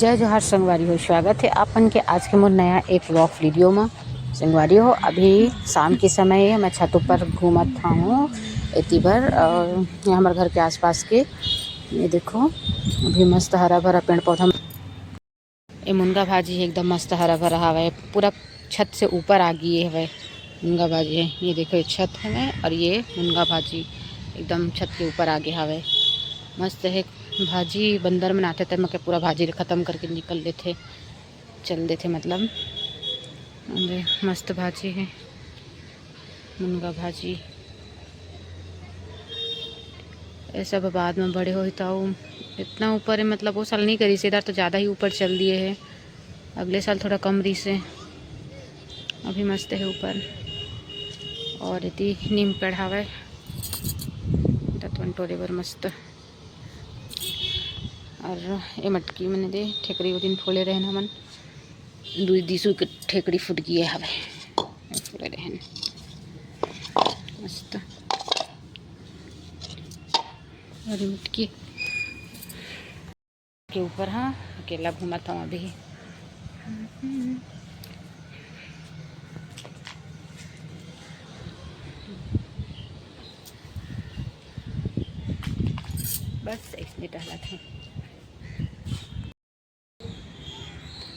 जय जोहार संगवारी हो। स्वागत है अपन के आज के मोर नया एक व्लॉग वीडियो में। संगवारी हो, अभी शाम के समय है, मैं छत ऊपर घूमत हूँ इतनी बार। और यहाँ हमारे घर के आसपास के ये देखो, अभी मस्त हरा भरा पेड़ पौधा। ये मुनगा भाजी है, एकदम मस्त हरा भरा हवा, पूरा छत से ऊपर आ गई है मुनगा भाजी है। ये देखो, ये छत है मैं, और ये मुनगा भाजी एकदम छत के ऊपर आ गया हवा, मस्त है। भाजी बंदर बनाते थे, मैं पूरा भाजी ख़त्म करके निकल लेते चल देते, मतलब मस्त भाजी है मुनगा भाजी। ऐसा बाद में बड़े हो तो इतना ऊपर है, मतलब वो साल नहीं करी से, इधर तो ज़्यादा ही ऊपर चल दिए है। अगले साल थोड़ा कम रही से, अभी मस्त है ऊपर। और इतनी नीम पेड़ हवा टोरे बर मस्त। और ये मटकी मैंने दे ठेकड़ी वो दिन फोड़े रहन, हमन दुई दिसू के ठेकड़ी फुट गई हवे, फोड़े रहन मस्त। और मटकी के ऊपर हाँ अकेला घूमता हूँ अभी। बस इसलिए टहला था।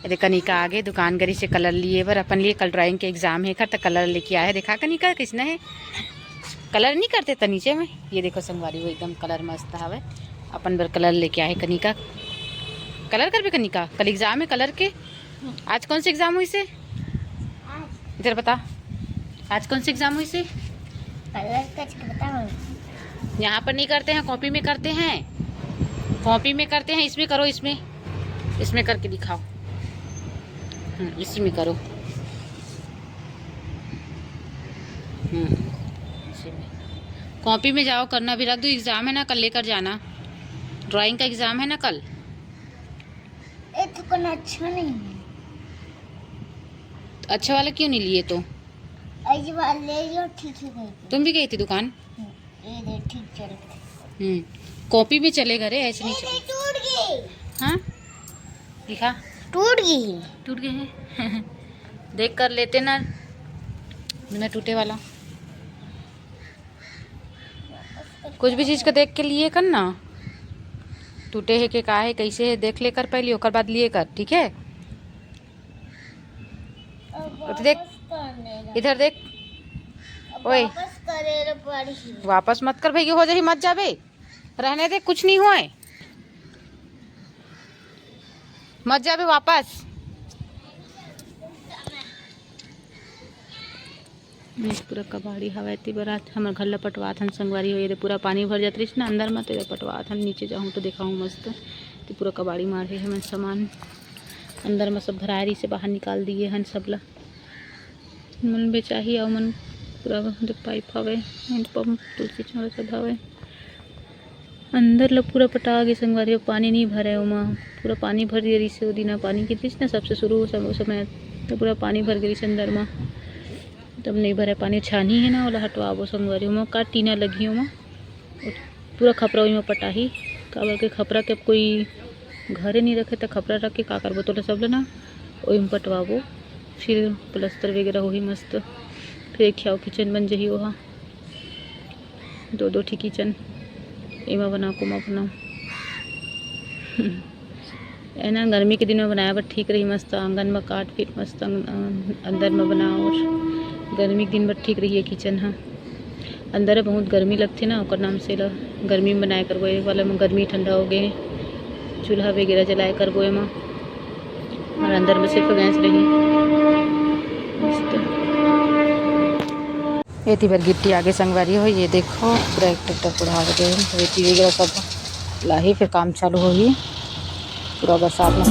अरे कनिका आगे दुकान गरी से कलर लिए बर अपन लिए, कल ड्राइंग के एग्जाम है कर तो कलर लेके आया है। देखा कनिका किसने है, कलर नहीं करते तो नीचे में। ये देखो संगवारी, वो एकदम कलर मस्त हवे, अपन बर कलर लेके आए। कनिका कलर कर भी, कनिका कल एग्जाम है कलर के। आज कौन से एग्जाम हुई से, इधर बता, आज कौन से एग्जाम हुई से? यहाँ पर नहीं करते हैं, कॉपी में करते हैं, कॉपी में करते हैं। इसमें करो, इसमें करके दिखाओ, इसी में करो। इसी में कॉपी में जाओ, करना भी रख दो। एग्जाम है ना कल, लेकर जाना, ड्राइंग का एग्जाम है ना कल। तो अच्छा नहीं है। अच्छा वाला क्यों नहीं लिए तो? ले ठीक है। तुम भी गई थी दुकान? ये ठीक चल। कॉपी में चले घरे, ऐसे नहीं चले। टूट गई। हाँ दिखा, टूट गए हैं देख कर लेते ना, बिना टूटे वाला। कुछ भी चीज़ का देख के लिए कर ना, टूटे है कि का है कैसे है देख लेकर पहले, ओकर बाद लिए कर, ठीक है? तो देख इधर देख, ओए वापस मत कर भाई, हो जाही मत जाबे, रहने दे, कुछ नहीं हुआ, मत जाबे वापस। पूरा कबाड़ी हवा थी बरात, हमारे घर ला पटवात हन संगवारी हो। ये पूरा पानी भर जाती ना अंदर में, तो पटवात हन। नीचे जाऊँ तो दिखाऊँ मस्त, तो पूरा कबाड़ी मार रही है। मैं सामान अंदर में सब भरारी से बाहर निकाल दिए हन सब ला, मन बेचाही। और मन पूरा जो पाइप हवे, हैंडपम्प, तुलसी छोड़ा सब हवे अंदर ला पूरा पटा गए संगवारी। पानी नहीं भरे उमा, पूरा पानी भर गई से। वो दिन पानी गिरी ना सबसे शुरू समय, तो पूरा पानी भर गई से अंदर में, तब नहीं भरे पानी। छानी है ना, वाला हटवाबो संगवारी में, का टीना लगी में पूरा खपरा में पटाही। काबर के खपरा के कोई घरे नहीं रखे तो खपरा रख के का करबो, तो सब ना वही में पटवाबो, फिर प्लस्तर वगैरह हो ही मस्त। फिर एक ख्याव किचन बन जही, वहाँ दो ठीक किचन, एमा बना कुमा बनाओ। ना गर्मी के दिन में बनाया बट ठीक रही, मस्त आंगन में काट फिर मस्त अंदर में बनाओ। और गर्मी के दिन बट ठीक रही है किचन। हाँ अंदर बहुत गर्मी लगती ना, और नाम से गर्मी में बनाए करबो। ये वाला में गर्मी ठंडा हो गए, चूल्हा वगैरह जलाए करबो एमा, और अंदर में सिर्फ गैस रही मस्त। ये बार गिट्टी आगे संगवारी हो, ये देखो पूरा एक ट्रैक्टर पूरा गए, रेती वगैरह सब लाही, फिर काम चालू होगी। पूरा बरसात में